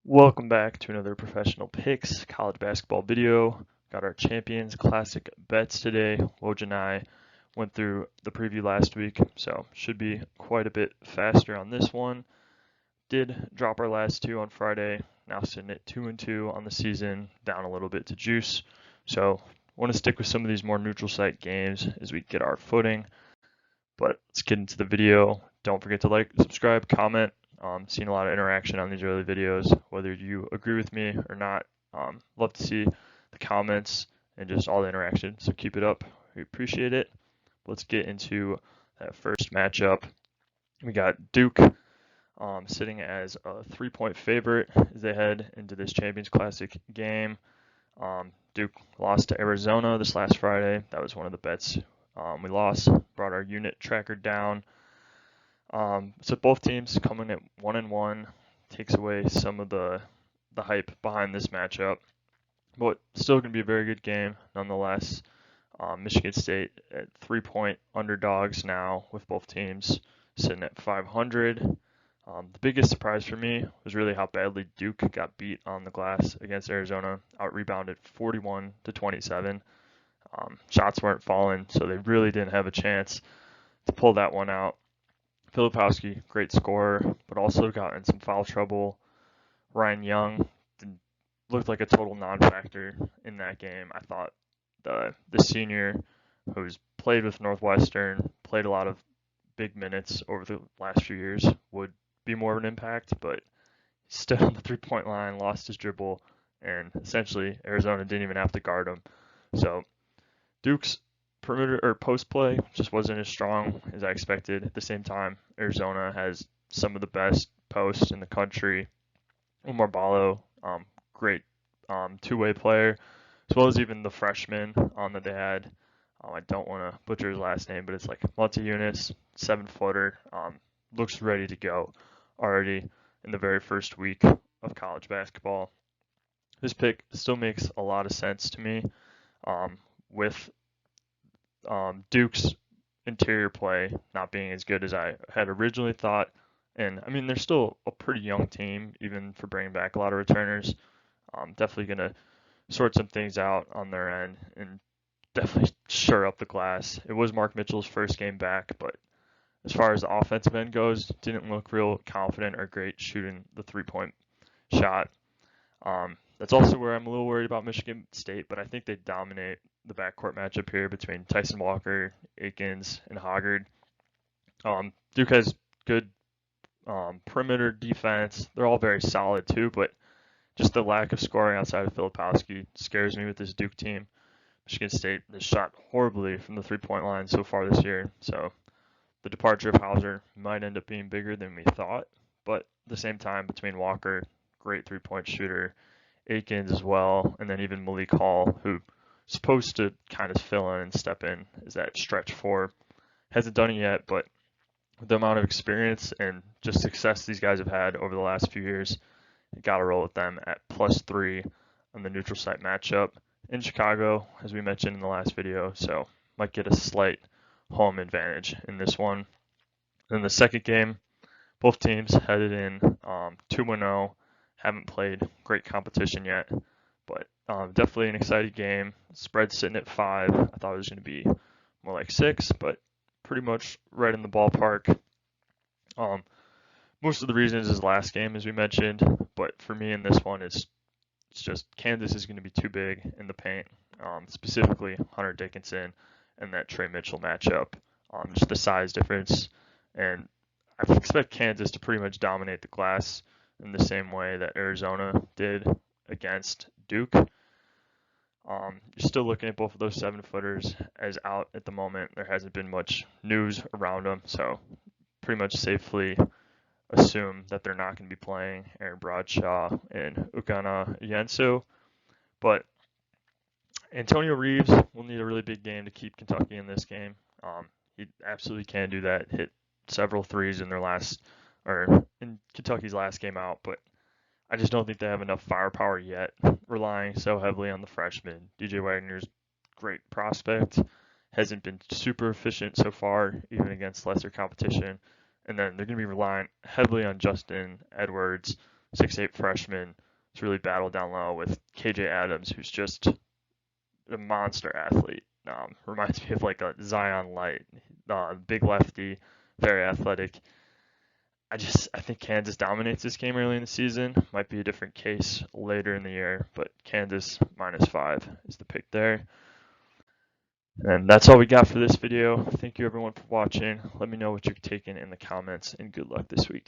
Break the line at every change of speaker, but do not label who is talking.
Welcome back to another Professional Picks college basketball video. Got our Champions Classic bets today. Woj and I went through the preview last week, so should be quite a bit faster on this one. Did drop our last two on Friday. Now sitting at 2-2 on the season, down a little bit to juice. So want to stick with some of these more neutral site games as we get our footing. But let's get into the video. Don't forget to like, subscribe, comment. Seen a lot of interaction on these early videos, whether you agree with me or not. Love to see the comments and just all the interaction. So keep it up. We appreciate it. Let's get into that first matchup. We got Duke sitting as a 3-point favorite as they head into this Champions Classic game. Duke lost to Arizona this last Friday. That was one of the bets we lost. Brought our unit tracker down. So both teams coming at 1-1 takes away some of the hype behind this matchup, but still going to be a very good game nonetheless. Michigan State at 3-point underdogs now with both teams sitting at 500. The biggest surprise for me was really how badly Duke got beat on the glass against Arizona, out-rebounded 41 to 27. Shots weren't falling, so they really didn't have a chance to pull that one out. Filipowski, great scorer, but also got in some foul trouble. Ryan Young looked like a total non-factor in that game. I thought the senior, who's played with Northwestern, played a lot of big minutes over the last few years, would be more of an impact, but he stood on the three-point line, lost his dribble, and essentially Arizona didn't even have to guard him. So Duke's perimeter or post play just wasn't as strong as I expected. At the same time, Arizona has some of the best posts in the country. Umar Ballo, great two-way player, as well as even the freshman that they had. I don't want to butcher his last name, but it's like Monte-Eunice, 7-footer, looks ready to go already in the very first week of college basketball. This pick still makes a lot of sense to me with Duke's interior play not being as good as I had originally thought. And I mean, they're still a pretty young team, even for bringing back a lot of returners. Definitely going to sort some things out on their end and definitely shore up the glass. It was Mark Mitchell's first game back, but as far as the offensive end goes, didn't look real confident or great shooting the 3-point shot. That's also where I'm a little worried about Michigan State, but I think they dominate the backcourt matchup here between Tyson Walker, Akins, and Hoggard. Duke has good perimeter defense. They're all very solid too, but just the lack of scoring outside of Filipowski scares me with this Duke team. Michigan State has shot horribly from the three-point line so far this year, so the departure of Hauser might end up being bigger than we thought, but at the same time, between Walker, great three-point shooter, Akins as well, and then even Malik Hall, who's supposed to kind of fill in and step in as that stretch four. Hasn't done it yet, but with the amount of experience and just success these guys have had over the last few years, you got to roll with them at +3 on the neutral site matchup in Chicago, as we mentioned in the last video, so might get a slight home advantage in this one. In the second game, both teams headed in 2-0. Haven't played great competition yet, but definitely an exciting game. Spread sitting at 5. I thought it was going to be more like 6, but pretty much right in the ballpark. Most of the reasons is last game, as we mentioned, but for me in this one, it's just Kansas is going to be too big in the paint, specifically Hunter Dickinson and that Trey Mitchell matchup. Just the size difference, and I expect Kansas to pretty much dominate the glass in the same way that Arizona did against Duke. You're still looking at both of those 7-footers as out at the moment. There hasn't been much news around them, so pretty much safely assume that they're not going to be playing Aaron Bradshaw and Ukana Yensu. But Antonio Reeves will need a really big game to keep Kentucky in this game. He absolutely can do that. Hit several threes in in Kentucky's last game out, but I just don't think they have enough firepower yet, relying so heavily on the freshman. DJ Wagner's great prospect, hasn't been super efficient so far, even against lesser competition. And then they're going to be relying heavily on Justin Edwards, 6'8" freshman. He's really battled down low with KJ Adams, who's just a monster athlete. Reminds me of like a Zion Light, big lefty, very athletic. I think Kansas dominates this game early in the season. Might be a different case later in the year, but Kansas -5 is the pick there. And that's all we got for this video. Thank you everyone for watching. Let me know what you're taking in the comments, and good luck this week.